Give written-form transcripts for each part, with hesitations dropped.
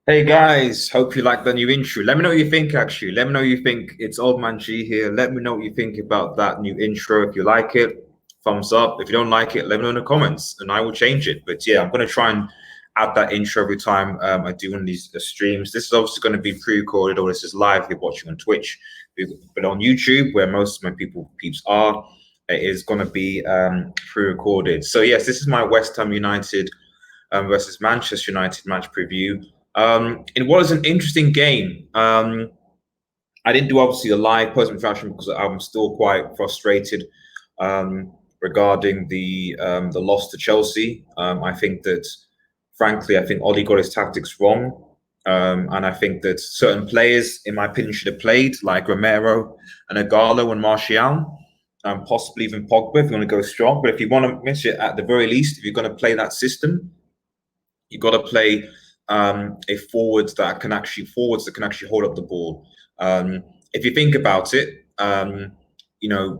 Hey guys, hope you like the new intro. Let me know what you think actually. Let me know what you think. It's Old Man G here. Let me know what you think about that new intro. If you like it, thumbs up. If you don't like it, let me know in the comments and I will change it. But yeah, I'm going to try and add that intro every time I do one of these streams. This is obviously going to be pre-recorded, or this is live if you're watching on Twitch. But on YouTube, where most of my peeps are, it is going to be pre-recorded. So yes, this is my West Ham United versus Manchester United match preview. It was an interesting game. I didn't do obviously a live post interaction because I'm still quite frustrated regarding the loss to Chelsea. I think that, frankly, I think Ollie got his tactics wrong. And I think that certain players, in my opinion, should have played, like Romero and Agallo and Martial, possibly even Pogba if you want to go strong. But if you want to miss it, at the very least, if you're going to play that system, you've got to play a forwards that can actually hold up the ball. If you think about it,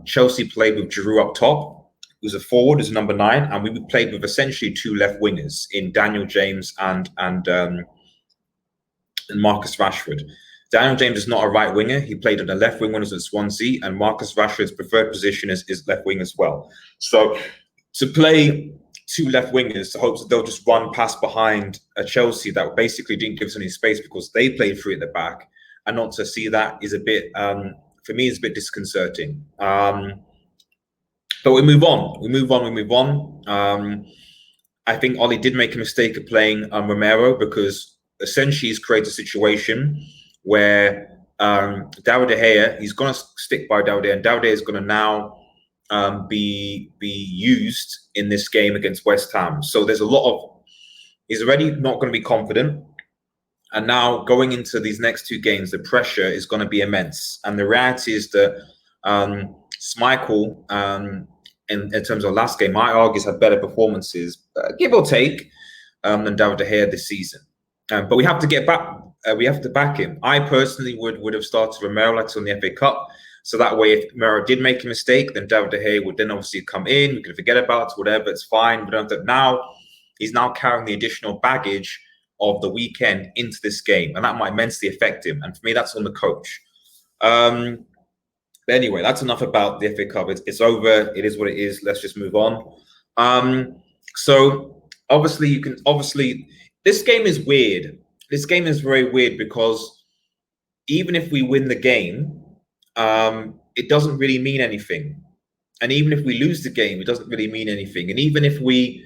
Chelsea played with Giroud up top, who's a forward, who's a number 9, and we played with essentially 2 left wingers in Daniel James and Marcus Rashford. Daniel James is not a right winger. He played on the left wing when he was at Swansea, and Marcus Rashford's preferred position is left wing as well. So to play 2 left wingers to hope that they'll just run past behind a Chelsea that basically didn't give us any space because they played free at the back, and not to see that is a bit, for me, it's a bit disconcerting. But we move on. I think Ollie did make a mistake of playing Romero because essentially he's created a situation where David De Gea, he's going to stick by David De Gea, and David De Gea is going to now be used in this game against West Ham. So there's a lot of, he's already not going to be confident. And now going into these next 2 games, the pressure is going to be immense. And the reality is that Schmeichel, in terms of last game, I argue, had better performances, give or take, than David De Gea this season. But we have to get back. We have to back him. I personally would have started Romero like on the FA Cup. So that way, if Romero did make a mistake, then David De Gea would then obviously come in. We could forget about it, whatever. It's fine. We don't have to. Now he's now carrying the additional baggage of the weekend into this game, and that might immensely affect him. And for me, that's on the coach. But anyway, that's enough about the FA Cup. It's over. It is what it is. Let's just move on. So obviously, this game is weird. This game is very weird because even if we win the game, it doesn't really mean anything. And even if we lose the game, it doesn't really mean anything. And even if we,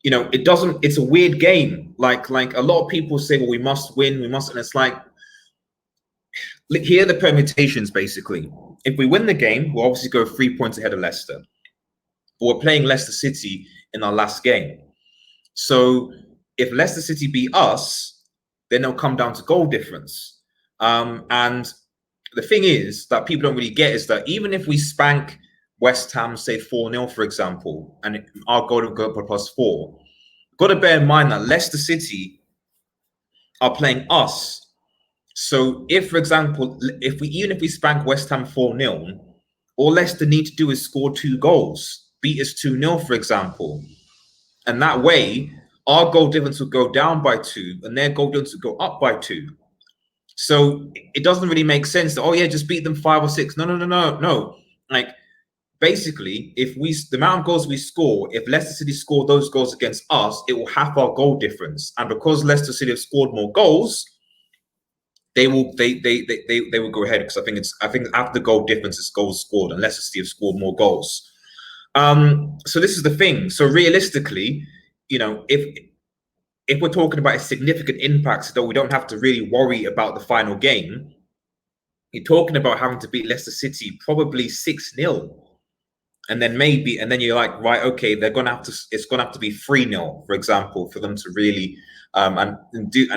it doesn't, it's a weird game. Like a lot of people say, well, we must win, we must. And it's like, here are the permutations, basically. If we win the game, we'll obviously go 3 points ahead of Leicester. But we're playing Leicester City in our last game. So if Leicester City beat us, then they'll come down to goal difference. And the thing is that people don't really get is that even if we spank West Ham, say 4-0, for example, and our goal will go up +4, got to bear in mind that Leicester City are playing us. So if, for example, even if we spank West Ham 4-0, all Leicester need to do is score 2 goals, beat us 2-0, for example. And that way, our goal difference will go down by 2, and their goal difference will go up by 2. So it doesn't really make sense that, oh yeah, just beat them 5 or 6. No. Like, basically, if the amount of goals we score, if Leicester City score those goals against us, it will half our goal difference. And because Leicester City have scored more goals, they will go ahead, because I think after the goal difference is goals scored, and Leicester City have scored more goals. So this is the thing. So realistically, if we're talking about a significant impact, so that we don't have to really worry about the final game, you're talking about having to beat Leicester City probably 6-0. And then you're like, right, okay, it's gonna have to be 3-0, for example, for them to really and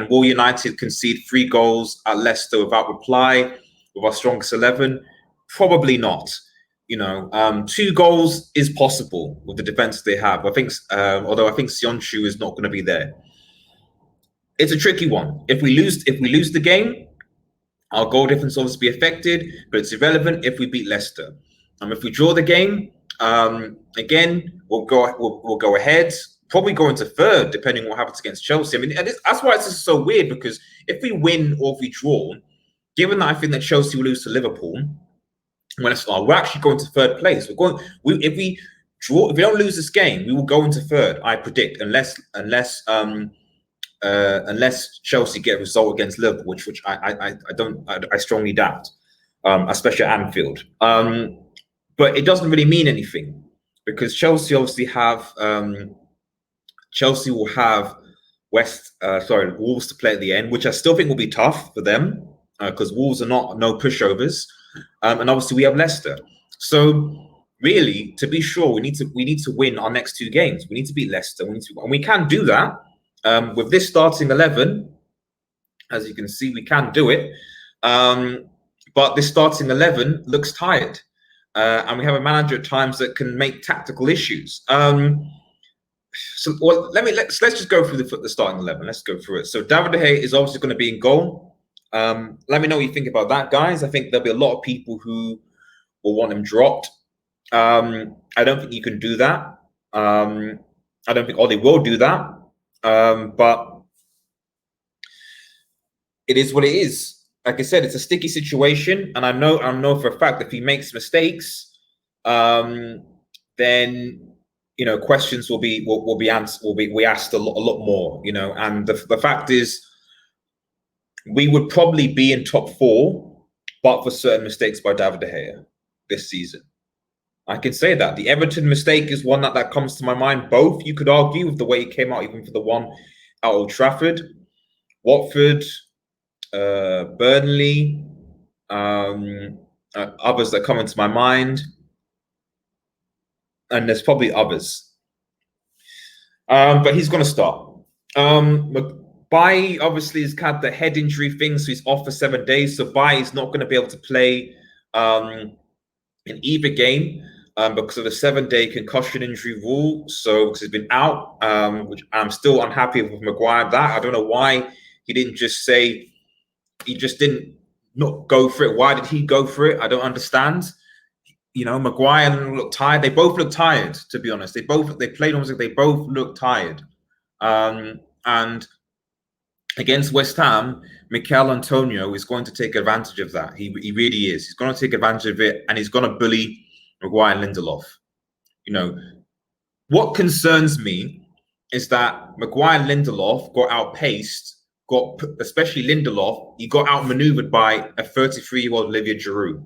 will United concede 3 goals at Leicester without reply with our strongest 11? Probably not. 2 goals is possible with the defense they have. I think, although I think Sionchu is not going to be there. It's a tricky one. If we lose the game, our goal difference will obviously be affected, but it's irrelevant if we beat Leicester. If we draw the game, again, we'll go ahead. probably go into third, depending on what happens against Chelsea. I mean, and that's why it's just so weird, because if we win or if we draw, given that I think that Chelsea will lose to Liverpool, we're actually going to third place. If we don't lose this game, we will go into third. I predict, unless Chelsea get a result against Liverpool, which I strongly doubt, especially at Anfield. But it doesn't really mean anything, because Chelsea obviously have Chelsea will have Wolves to play at the end, which I still think will be tough for them, because Wolves are no pushovers, and obviously we have Leicester. So really, to be sure, we need to win our next 2 games. We need to beat Leicester. And we can do that with this starting 11. As you can see, we can do it. But this starting 11 looks tired, and we have a manager at times that can make tactical issues. So let's just go through the starting 11. Let's go through it. So David De Gea is obviously going to be in goal. Let me know what you think about that, guys. I think there'll be a lot of people who will want him dropped. I don't think you can do that. I don't think Ollie will do that. But it is what it is. Like I said, it's a sticky situation, and I know for a fact that if he makes mistakes, then questions will be asked a lot more. And the fact is, we would probably be in top 4, but for certain mistakes by David De Gea this season. I can say that. The Everton mistake is one that comes to my mind. Both, you could argue, with the way he came out, even for the one at Old Trafford. Watford, Burnley, others that come into my mind. And there's probably others. But he's going to start. Bailly obviously has had the head injury thing, so he's off for 7 days. So Bailly is not going to be able to play in either game because of the 7-day concussion injury rule. So because he's been out, which I'm still unhappy with Maguire. That I don't know why he didn't just say, he just didn't not go for it. Why did he go for it? I don't understand. Maguire looked tired. They both look tired, to be honest. They played almost like they both looked tired. And against West Ham, Mikel Antonio is going to take advantage of that. He really is. He's going to take advantage of it, and he's going to bully Maguire and Lindelof. What concerns me is that Maguire and Lindelof got outpaced, especially Lindelof, he got outmaneuvered by a 33-year-old Olivier Giroud.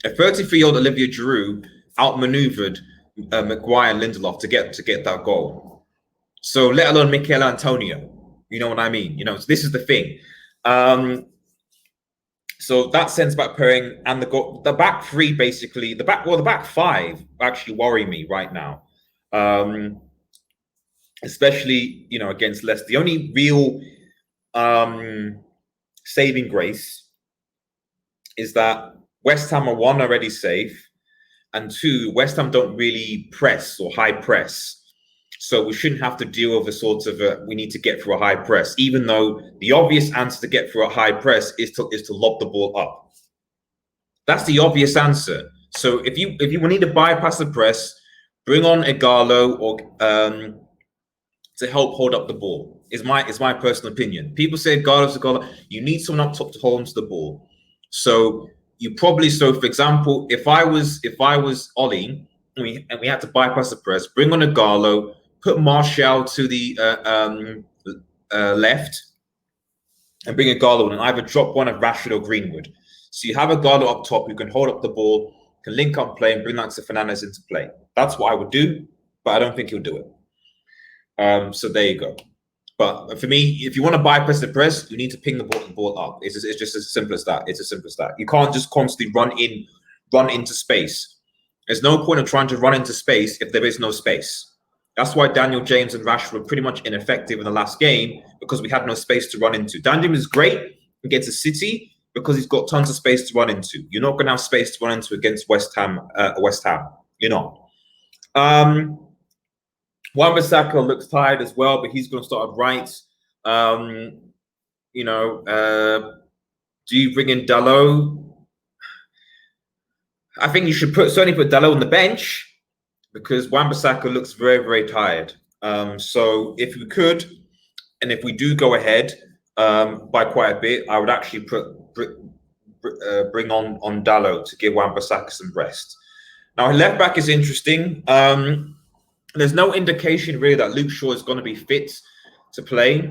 A 33-year-old Olivier Giroud outmaneuvered Maguire and Lindelof to get that goal. So let alone Mikel Antonio. You know what I mean? So this is the thing. So that centre-back pairing and the back 3, basically, the back 5 actually worry me right now. Especially, against Leicester. The only real saving grace is that West Ham are 1, already safe, and 2, West Ham don't really press or high press. So we shouldn't have to deal with a sort of we need to get through a high press, even though the obvious answer to get through a high press is to lob the ball up. That's the obvious answer. So if you need to bypass the press, bring on Ighalo or to help hold up the ball. Is my personal opinion. People say Ighalo. You need someone up top to hold onto the ball. So for example, if I was Ollie and we had to bypass the press, bring on Ighalo, put Martial to the left, and bring Ighalo and either drop one of Rashford or Greenwood. So you have Ighalo up top who can hold up the ball, can link up play, and bring that to Fernandes into play. That's what I would do, but I don't think he'll do it. So there you go. But for me, if you want to bypass the press, you need to ping the ball up. It's just as simple as that. It's as simple as that. You can't just constantly run into space. There's no point of trying to run into space if there is no space. That's why Daniel James and Rashford were pretty much ineffective in the last game, because we had no space to run into. Daniel James is great against a City because he's got tons of space to run into. You're not going to have space to run into against West Ham. You're not. Wan-Bissaka looks tired as well, but he's going to start right. Do you bring in Dalot? I think you should certainly put Dalot on the bench, because Wan-Bissaka looks very, very tired. So if we could, and if we do go ahead by quite a bit, I would actually bring on Dalot to give Wan-Bissaka some rest. Now, left back is interesting. There's no indication really that Luke Shaw is going to be fit to play.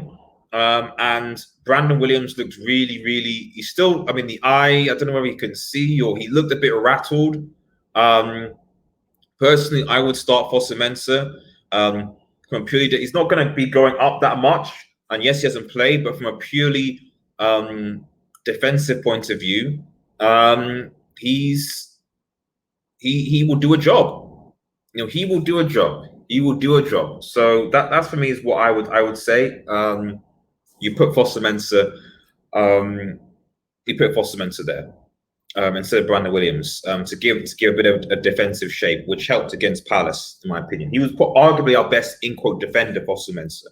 And Brandon Williams looked really, really, he's still, I mean, the eye, I don't know whether he can see or he looked a bit rattled. Personally, I would start Fosu-Mensah. Purely, he's not going to be going up that much. And yes, he hasn't played, but from a purely defensive point of view, he will do a job. You know, he will do a job. He will do a job. So that's for me is what I would say. You put Fosu-Mensah, there instead of Brandon Williams to give a bit of a defensive shape, which helped against Palace, in my opinion. He was arguably our best in quote defender, Fosu-Mensah.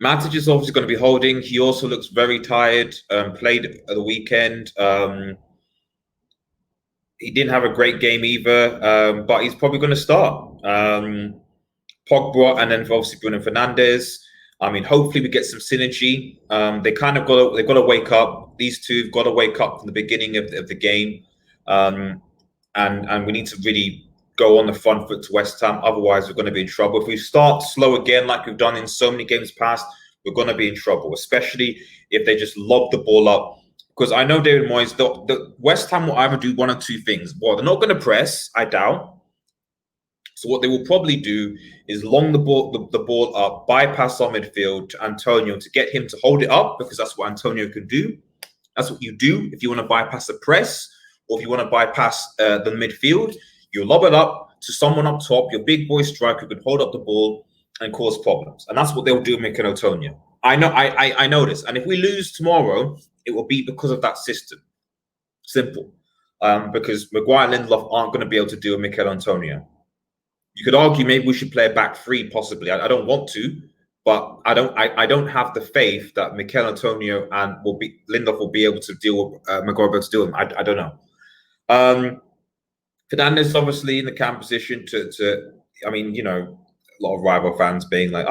Matic is obviously going to be holding. He also looks very tired. Played at the weekend. He didn't have a great game either, but he's probably going to start. Pogba and then obviously Bruno Fernandes. I mean, hopefully we get some synergy. They've got to wake up. These two have got to wake up from the beginning of the game, and we need to really go on the front foot to West Ham. Otherwise, we're going to be in trouble. If we start slow again, like we've done in so many games past, we're going to be in trouble. Especially if they just lob the ball up. Because I know David Moyes, the West Ham will either do one or two things. Well, they're not going to press, I doubt. So what they will probably do is long the ball up, bypass our midfield to Antonio to get him to hold it up, because that's what Antonio can do. That's what you do if you want to bypass the press, or if you want to bypass the midfield. You lob it up to someone up top, your big boy striker who can hold up the ball and cause problems. And that's what they'll do with Mikel Antonio. I know this. And if we lose tomorrow, it will be because of that system. Simple. Because Maguire and Lindelof aren't going to be able to deal with Mikel Antonio. You could argue maybe we should play a back three, possibly. I don't want to, but I don't have the faith that Mikel Antonio and Lindelof will be able to deal with Maguire, able to deal with him. I don't know. Fernandes obviously in the cam position to I mean, you know, a lot of rival fans being like,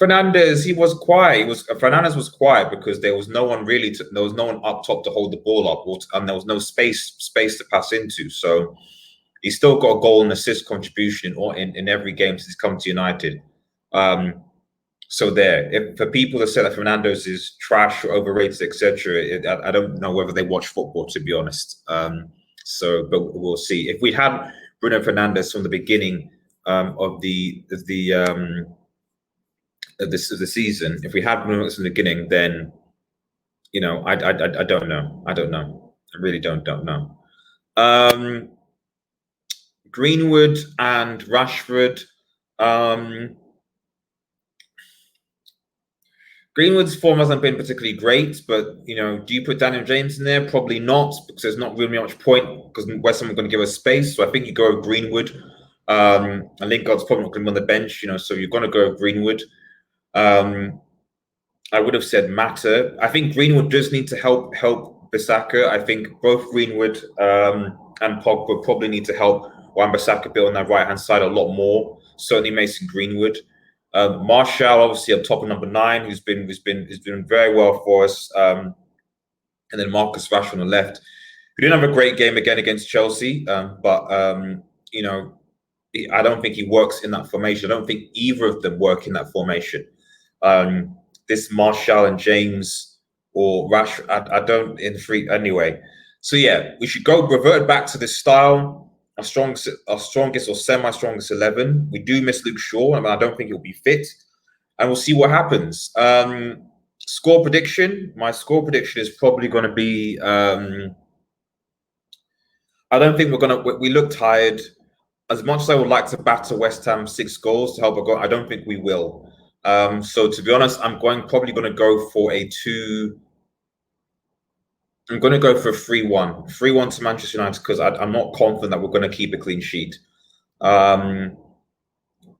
Fernandes, he was quiet. Fernandes was quiet because there was no one there was no one up top to hold the ball up, and there was no space to pass into. So he's still got a goal and assist contribution in every game since he's come to United. So for people that say that Fernandes is trash or overrated, etc., I don't know whether they watch football, to be honest. But we'll see. If we had Bruno Fernandes from the beginning of the season, if we had Bruno from the beginning, then you know, I don't know. I don't know. I really don't know. Greenwood and Rashford. Greenwood's form hasn't been particularly great, but you know, do you put Daniel James in there? Probably not, because there's not really much point, because West Ham are going to give us space. So I think you go with Greenwood. And Lingard's probably not going to be on the bench, you know, so you're going to go with Greenwood. I would have said Mata. I think Greenwood does need to help Bissaka. I think both Greenwood and Pogba probably need to help Wan-Bissaka build on that right-hand side a lot more. Certainly Mason Greenwood. Martial, obviously, up top of number 9, who's been very well for us. And then Marcus Rashford on the left, who didn't have a great game again against Chelsea. But you know, I don't think he works in that formation. I don't think either of them work in that formation. This Martial and James or Rashford, I don't in free anyway. So yeah, we should revert back to this style. Our strongest or semi-strongest 11. We do miss Luke Shaw. I mean, I don't think he'll be fit, and we'll see what happens. Score prediction. My score prediction is probably going to be. I don't think we look tired. As much as I would like to batter West Ham 6 goals to help a goal, I don't think we will. So to be honest, I'm probably going to go for a 2. I'm going to go for a 3-1. 3-1 to Manchester United, because I'm not confident that we're going to keep a clean sheet. And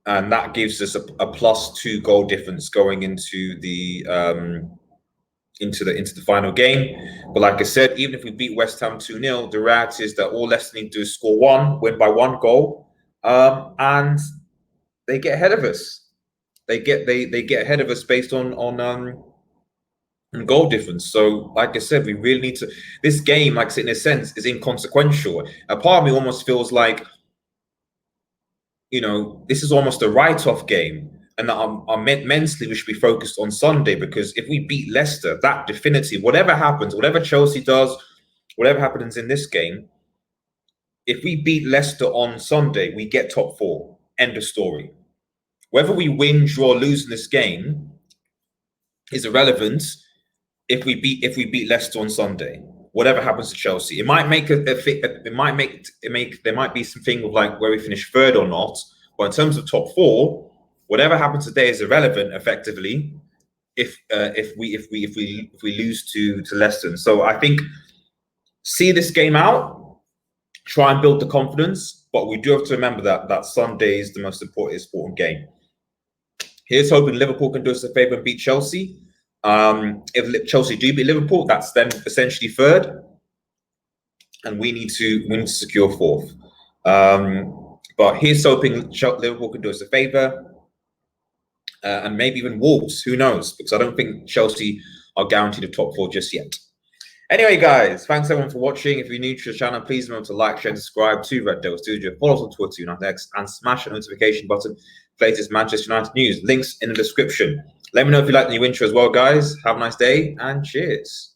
that gives us a +2 goal difference going into the into the final game. But like I said, even if we beat West Ham 2-0, the reality is that all Leicester need to do is score one, win by 1 goal, and they get ahead of us. They get ahead of us based on goal difference. So, like I said, we really need to. This game, like I said, in a sense, is inconsequential. A part of me almost feels like, this is almost a write-off game, and that mentally we should be focused on Sunday, because if we beat Leicester, that definitive, whatever happens, whatever Chelsea does, whatever happens in this game, if we beat Leicester on Sunday, we get top 4. End of story. Whether we win, draw, lose in this game is irrelevant. If we beat Leicester on Sunday, whatever happens to Chelsea, it might make there might be something with like where we finish 3rd or not. But in terms of top 4, whatever happens today is irrelevant effectively. If we lose to Leicester, so I think see this game out, try and build the confidence. But we do have to remember that Sunday is the most important game. Here's hoping Liverpool can do us a favour and beat Chelsea. If Chelsea do beat Liverpool, that's then essentially 3rd, and we need to secure 4th. But here's hoping Liverpool can do us a favour, and maybe even Wolves. Who knows? Because I don't think Chelsea are guaranteed a top 4 just yet. Anyway, guys, thanks everyone for watching. If you're new to the channel, please remember to like, share, and subscribe to Red Devil Studio. Follow us on Twitter, United X, and smash the notification button. Latest Manchester United news. Links in the description. Let me know if you like the new intro as well, guys. Have a nice day, and cheers.